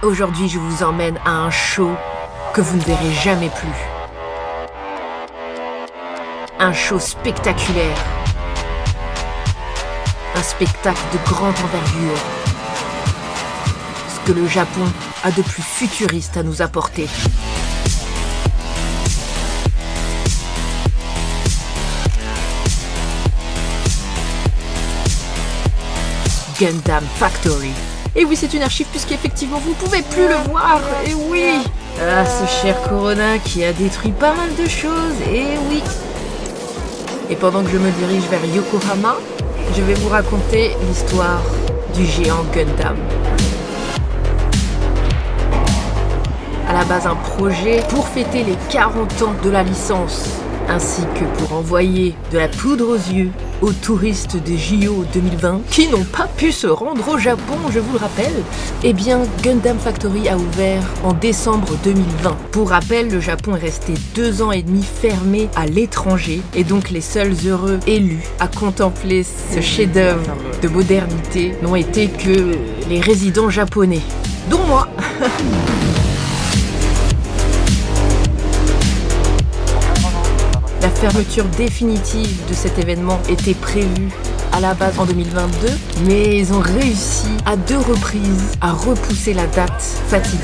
Aujourd'hui, je vous emmène à un show que vous ne verrez jamais plus. Un show spectaculaire. Un spectacle de grande envergure. Ce que le Japon a de plus futuriste à nous apporter. Gundam Factory. Et oui, c'est une archive puisqu'effectivement vous ne pouvez plus le voir. Et oui. Ah, ce cher Corona qui a détruit pas mal de choses. Et oui. Et pendant que je me dirige vers Yokohama, je vais vous raconter l'histoire du géant Gundam. À la base, un projet pour fêter les 40 ans de la licence, ainsi que pour envoyer de la poudre aux yeux aux touristes des JO 2020 qui n'ont pas pu se rendre au Japon, je vous le rappelle. Eh bien, Gundam Factory a ouvert en décembre 2020. Pour rappel, le Japon est resté 2 ans et demi fermé à l'étranger et donc les seuls heureux élus à contempler ce chef-d'œuvre de modernité n'ont été que les résidents japonais, dont moi. La fermeture définitive de cet événement était prévue à la base en 2022, mais ils ont réussi à 2 reprises à repousser la date fatidique.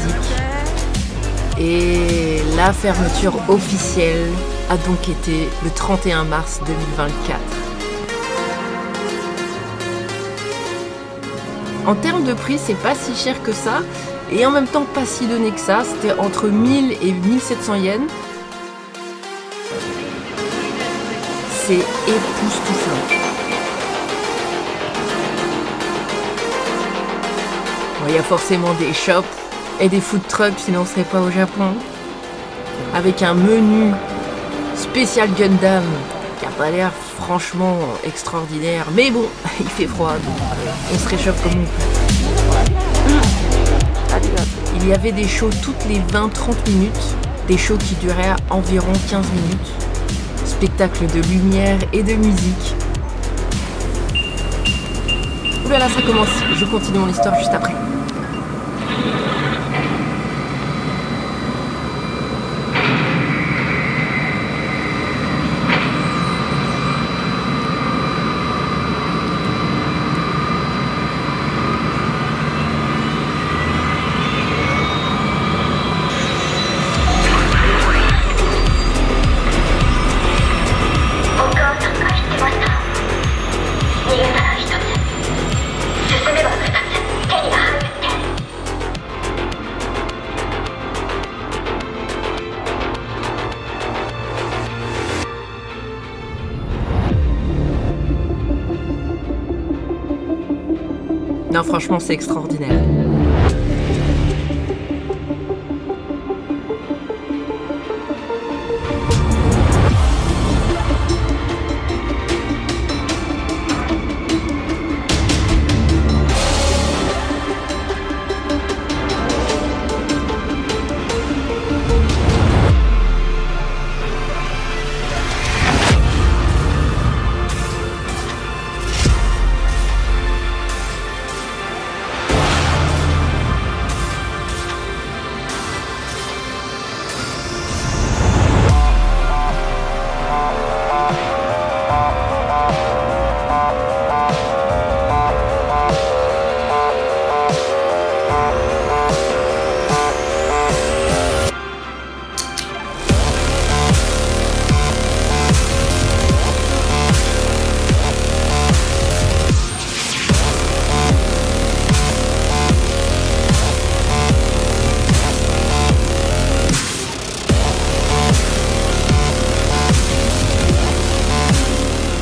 Et la fermeture officielle a donc été le 31 mars 2024. En termes de prix, c'est pas si cher que ça, et en même temps pas si donné que ça, c'était entre 1000 et 1700 yens. C'est époustouflant. Il y a forcément des shops et des food trucks, sinon on ne serait pas au Japon. Avec un menu spécial Gundam qui n'a pas l'air franchement extraordinaire. Mais bon, il fait froid, donc on se réchauffe comme on peut. Il y avait des shows toutes les 20-30 minutes. Des shows qui duraient environ 15 minutes. Spectacle de lumière et de musique. Oulala, ça commence. Je continue mon histoire juste après. Non, franchement, c'est extraordinaire.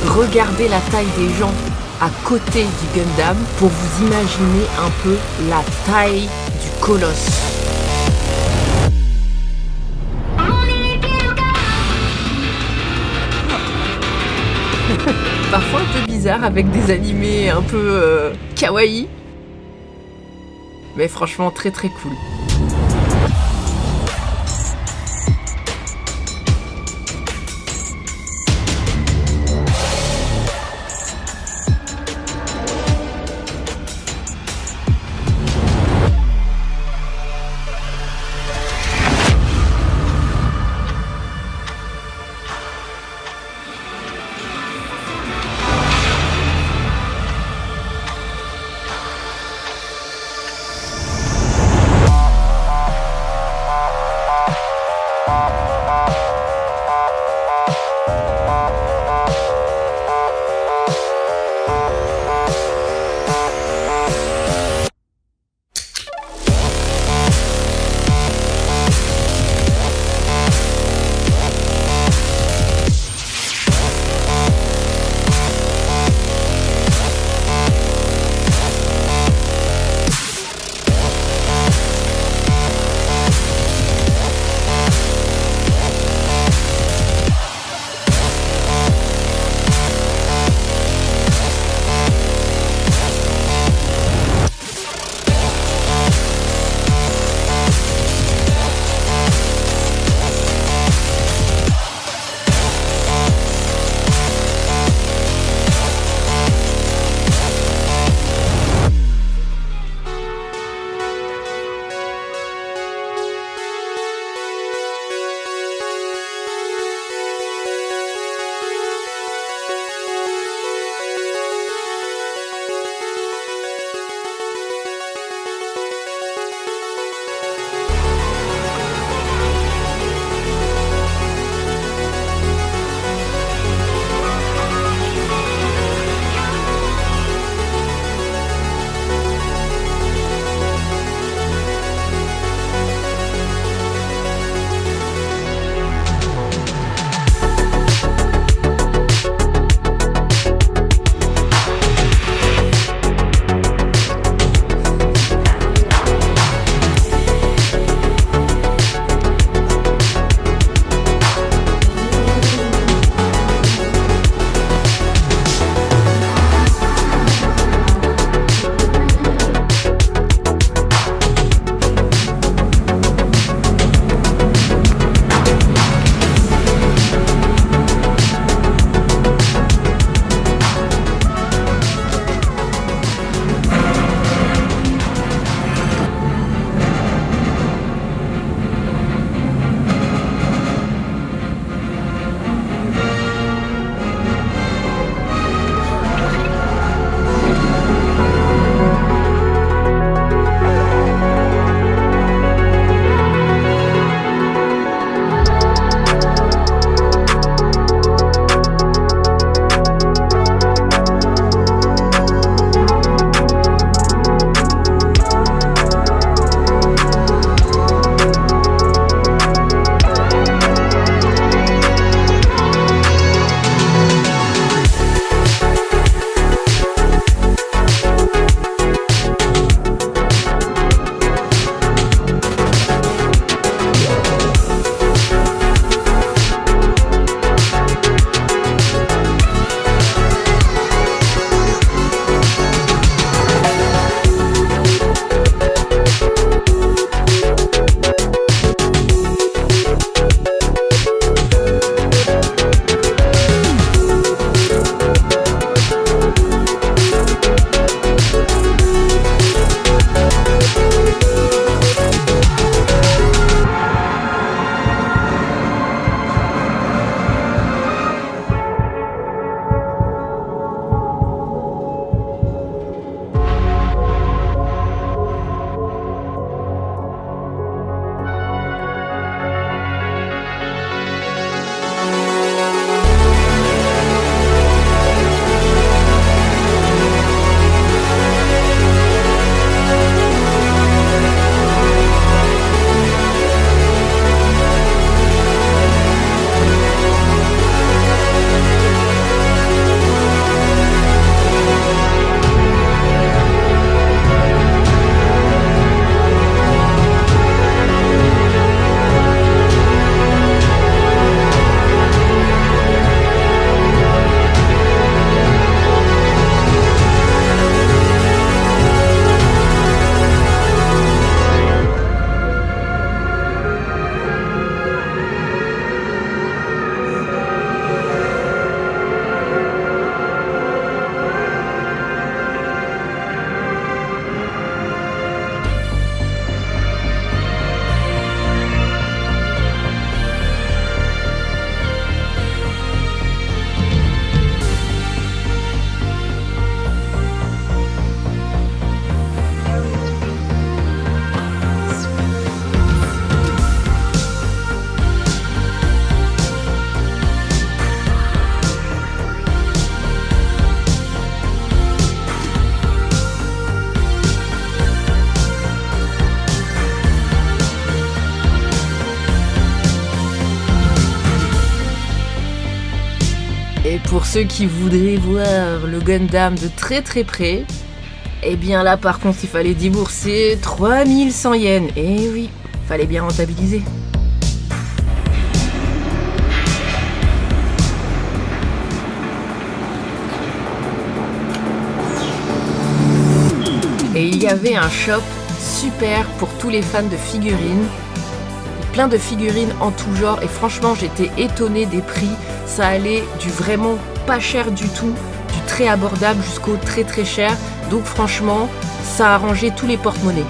Regardez la taille des gens à côté du Gundam pour vous imaginer un peu la taille du colosse. Parfois un peu bizarre avec des animés un peu kawaii. Mais franchement très très cool. Pour ceux qui voudraient voir le Gundam de très près, eh bien là par contre il fallait débourser 3100 yens. Et oui, fallait bien rentabiliser. Et il y avait un shop super pour tous les fans de figurines. Plein de figurines en tout genre et franchement j'étais étonnée des prix. Ça allait du vraiment pas cher du tout, du très abordable jusqu'au très cher. Donc franchement ça a arrangé tous les porte-monnaies.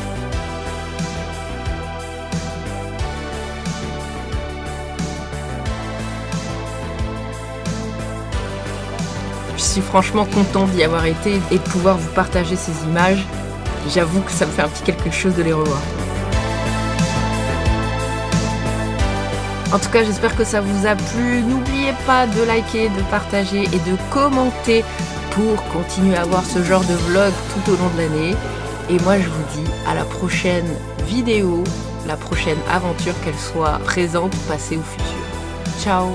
Je suis franchement contente d'y avoir été et de pouvoir vous partager ces images. J'avoue que ça me fait un petit quelque chose de les revoir. En tout cas, j'espère que ça vous a plu. N'oubliez pas de liker, de partager et de commenter pour continuer à voir ce genre de vlog tout au long de l'année. Et moi, je vous dis à la prochaine vidéo, la prochaine aventure, qu'elle soit présente, passée ou future. Ciao!